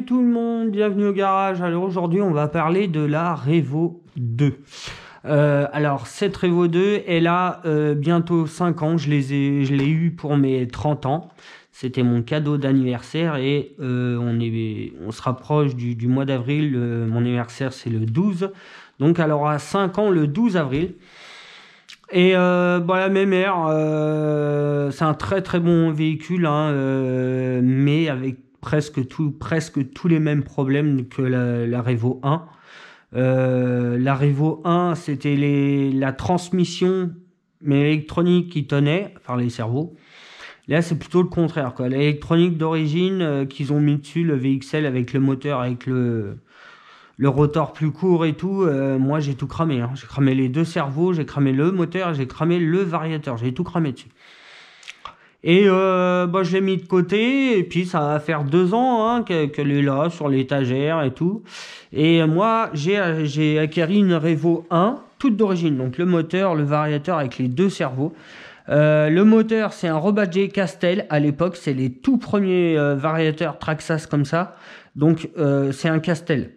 Salut tout le monde, bienvenue au garage. Alors aujourd'hui on va parler de la Revo 2. Alors cette Revo 2, elle a bientôt 5 ans, je l'ai eu pour mes 30 ans. C'était mon cadeau d'anniversaire et on se rapproche du mois d'avril. Mon anniversaire c'est le 12, donc elle aura 5 ans le 12 avril. Et la même ère, c'est un très très bon véhicule, hein, mais avec presque tous les mêmes problèmes que la Revo 1. La Revo 1, c'était la transmission, mais l'électronique qui tenait, enfin les servos. Là, c'est plutôt le contraire, quoi. L'électronique d'origine qu'ils ont mis dessus, le VXL avec le moteur, avec le rotor plus court et tout, moi j'ai tout cramé, hein. J'ai cramé les deux servos, j'ai cramé le moteur, j'ai cramé le variateur, j'ai tout cramé dessus. Et je l'ai mis de côté, et puis ça va faire 2 ans hein, qu'elle est là sur l'étagère et tout. Et moi j'ai acquéri une Revo 1, toute d'origine, donc le moteur, le variateur avec les deux servos. Le moteur c'est un Robadger Castel, à l'époque c'est les tout premiers variateurs Traxxas comme ça, donc c'est un Castel.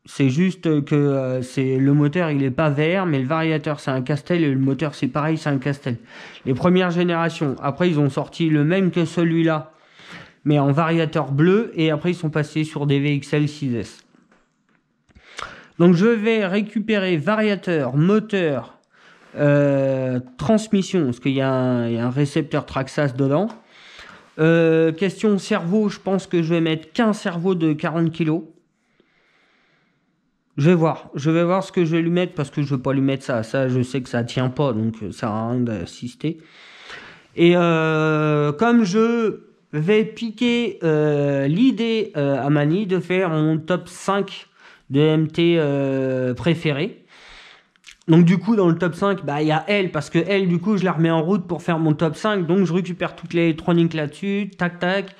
C'est juste que le moteur il est pas vert, mais le variateur c'est un Castel et le moteur c'est pareil, c'est un Castel. Les premières générations, après ils ont sorti le même que celui-là, mais en variateur bleu, et après ils sont passés sur des VXL 6S. Donc je vais récupérer variateur, moteur, transmission, parce qu'il y a un récepteur Traxxas dedans. Question cerveau, je pense que je vais mettre qu'un cerveau de 40 kg. Je vais voir ce que je vais lui mettre, parce que je ne veux pas lui mettre ça je sais que ça tient pas, donc ça sert à rien d'assister. Et comme je vais piquer l'idée à Mani de faire mon top 5 de MT préféré. Donc du coup dans le top 5, il y a elle, parce que elle du coup je la remets en route pour faire mon top 5, donc je récupère toute l'électronique là-dessus, tac tac.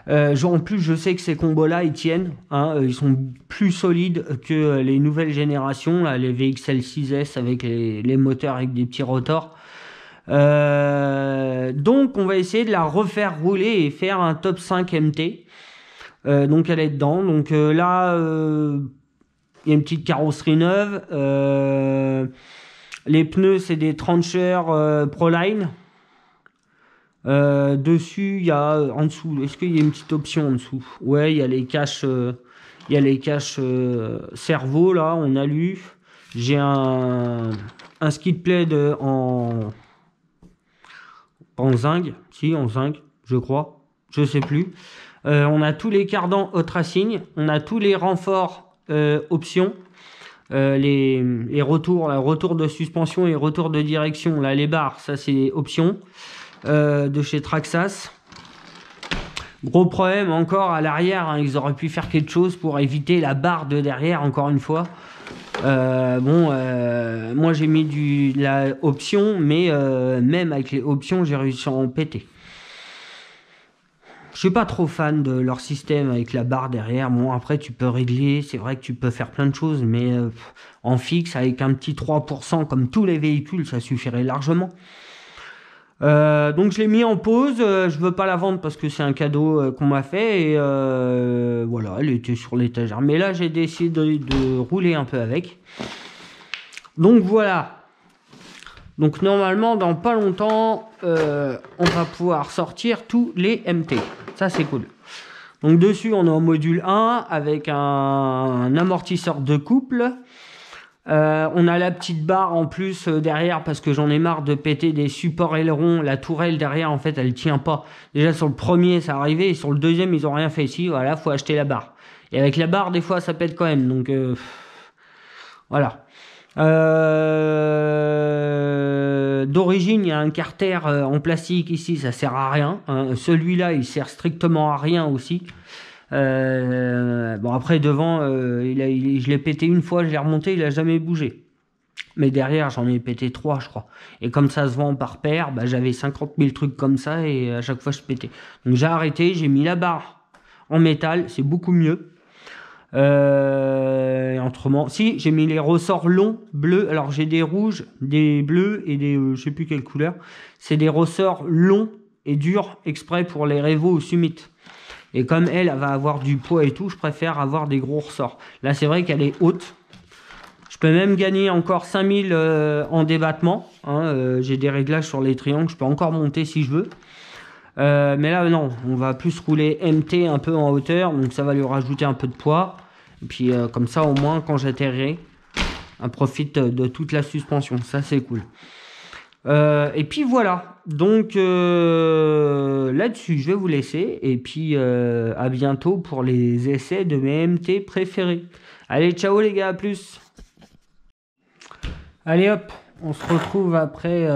En plus je sais que ces combos là ils tiennent, hein, ils sont plus solides que les nouvelles générations là, les VXL 6S avec les moteurs avec des petits rotors. Donc on va essayer de la refaire rouler et faire un top 5 MT. Donc elle est dedans, donc là il y a une petite carrosserie neuve, les pneus c'est des Trencher Proline. Dessus il y a en dessous, est-ce qu'il y a une petite option en dessous? Ouais, il y a les caches servo là, on a lu. J'ai un skid plate en zinc, en zinc je crois, je sais plus. On a tous les cardans Hot Racing, on a tous les renforts options, les retours de suspension et retour de direction, là les barres ça c'est option. De chez Traxxas. Gros problème encore à l'arrière, hein, ils auraient pu faire quelque chose pour éviter la barre de derrière encore une fois. Moi j'ai mis la option, mais même avec les options j'ai réussi à en péter. Je suis pas trop fan de leur système avec la barre derrière. Bon après tu peux régler, c'est vrai que tu peux faire plein de choses, mais en fixe avec un petit 3% comme tous les véhicules ça suffirait largement. Donc je l'ai mis en pause, je veux pas la vendre parce que c'est un cadeau qu'on m'a fait, et voilà, elle était sur l'étagère, mais là j'ai décidé de rouler un peu avec. Donc voilà, donc normalement dans pas longtemps on va pouvoir sortir tous les MT, ça c'est cool. Donc dessus on est en module 1 avec un amortisseur de couple. On a la petite barre en plus derrière, parce que j'en ai marre de péter des supports ailerons. La tourelle derrière en fait elle tient pas. Déjà sur le premier ça arrivait, et sur le deuxième ils ont rien fait. Ici voilà, faut acheter la barre, et avec la barre des fois ça pète quand même, donc voilà. D'origine il y a un carter en plastique ici, ça sert à rien, hein. Celui-là il sert strictement à rien aussi. Après devant je l'ai pété une fois, je l'ai remonté, il a jamais bougé, mais derrière j'en ai pété 3 je crois, et comme ça se vend par paire, j'avais 50 000 trucs comme ça, et à chaque fois je pétais, donc j'ai arrêté, j'ai mis la barre en métal, c'est beaucoup mieux. Autrement si j'ai mis les ressorts longs bleus, alors j'ai des rouges, des bleus et des je sais plus quelle couleur, c'est des ressorts longs et durs exprès pour les Revo ou Summit. Et comme elle va avoir du poids et tout, je préfère avoir des gros ressorts. Là, c'est vrai qu'elle est haute. Je peux même gagner encore 5000 en débattement. Hein, j'ai des réglages sur les triangles, je peux encore monter si je veux. Mais là, non, on va plus rouler MT un peu en hauteur, donc ça va lui rajouter un peu de poids. Et puis comme ça, au moins, quand j'atterrirai, on profite de toute la suspension. Ça, c'est cool. Et puis voilà. Donc là-dessus, je vais vous laisser. Et puis à bientôt pour les essais de mes MT préférés. Allez, ciao les gars, à plus. Allez hop, on se retrouve après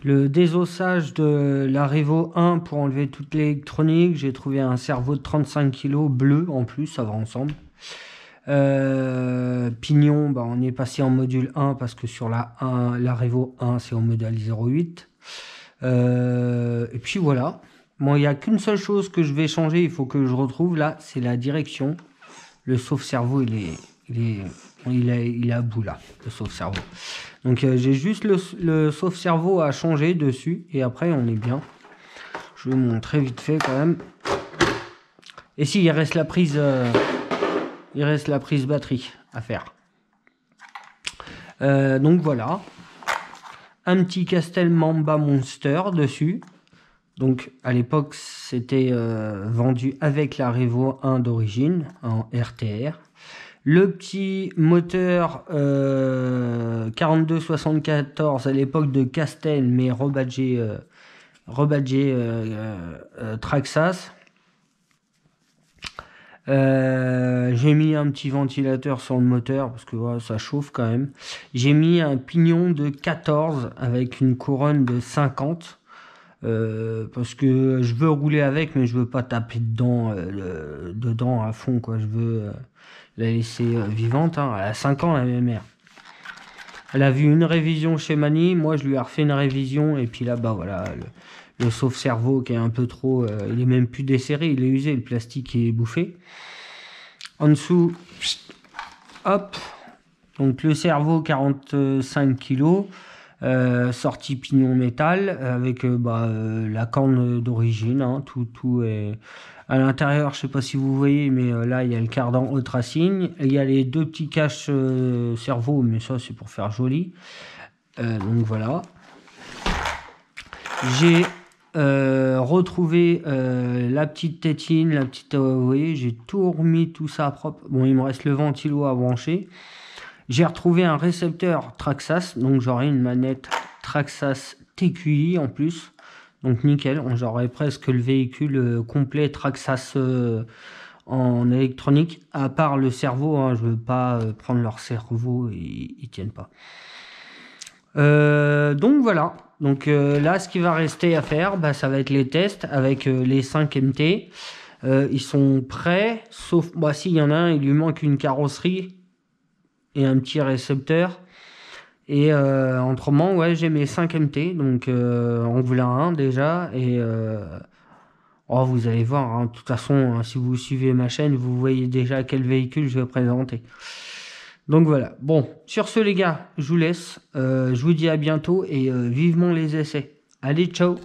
le désossage de la Revo 1 pour enlever toute l'électronique. J'ai trouvé un cerveau de 35 kg bleu en plus, ça va ensemble. Pignon, bah, on est passé en module 1 parce que sur la Revo 1 c'est en modèle 08. Et puis voilà. Bon, il n'y a qu'une seule chose que je vais changer, il faut que je retrouve là, c'est la direction. Le sauve-cerveau, il est à bout là, le sauve-cerveau. Donc j'ai juste le sauve-cerveau à changer dessus et après on est bien. Je vais vous montrer vite fait quand même. Et si, il reste la prise batterie à faire. Donc voilà. Un petit Castel Mamba Monster dessus. Donc à l'époque c'était vendu avec la Revo 1 d'origine en RTR. Le petit moteur 4274 à l'époque de Castel mais rebadgé Traxxas. J'ai mis un petit ventilateur sur le moteur parce que ouais, ça chauffe quand même. J'ai mis un pignon de 14 avec une couronne de 50 parce que je veux rouler avec mais je veux pas taper dedans à fond quoi. Je veux la laisser vivante. Hein. Elle a 5 ans la mère. Elle a vu une révision chez Mani, moi je lui ai refait une révision et puis là bah voilà le sauve-cerveau qui est un peu trop, il est même plus desserré, il est usé, le plastique est bouffé. En dessous, hop, donc le cerveau 45 kg, sortie pignon métal avec la corne d'origine, hein, tout est à l'intérieur, je sais pas si vous voyez, mais là il y a le cardan haute racine, il y a les deux petits caches cerveau, mais ça c'est pour faire joli. Donc voilà. J'ai retrouvé la petite tétine, la petite, vous voyez, j'ai tout remis, tout ça propre. Bon, il me reste le ventilo à brancher. J'ai retrouvé un récepteur Traxxas, donc j'aurai une manette Traxxas TQI en plus. Donc nickel, j'aurai presque le véhicule complet Traxxas en électronique, à part le cerveau, hein, je veux pas prendre leur cerveau, ils tiennent pas. Donc voilà, donc là ce qui va rester à faire, bah, ça va être les tests avec les 5 MT. Ils sont prêts, sauf, bah si, il y en a un, il lui manque une carrosserie et un petit récepteur. Et autrement, ouais, j'ai mes 5 MT, donc on voulait un déjà, et vous allez voir, hein, de toute façon, hein, si vous suivez ma chaîne, vous voyez déjà quel véhicule je vais présenter. Donc voilà, bon, sur ce les gars, je vous laisse, je vous dis à bientôt, et vivement les essais. Allez, ciao!